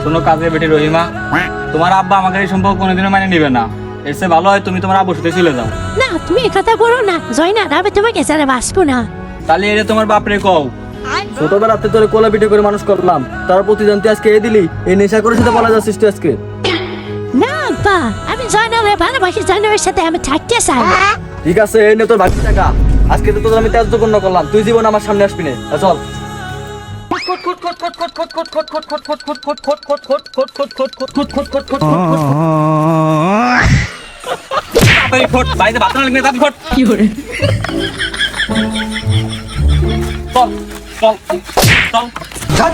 শোনো কাজের বেটি রহিমা, তোমার আব্বা আমাকে এই সম্পর্ক কোনোদিনও মানে নিবে না। এর চেয়ে ভালো হয় তুমি তোমার আব্বুর সাথে চলে যাও। না তুমি একথা বলো না জয়না, আমি তোমাকে ছাড়া বাঁচবো না। তাহলে এটা তোমার বাপরে কও। ছোটবেলাতে তোরে কোলে পিঠে করে মানুষ করলাম, তার প্রতিদান তুই আজকে দিলি। এই নেশা করে সাথে বলা যাচ্ছিস তুই আজকে? না আব্বা, আমি জয়নারে ভালোবাসি, জয়নারের সাথে আমি থাকতে চাই। ঠিক আছে, এই নে তোর বাকি টাকা। আজকে তো তোর আমি ত্যায্যপূর্ণ করলাম, তুই জীবন আমার সামনে আসবি না। চল। বাড়িতে ভাত রান্না লাগবে, ফট। চল চল চল।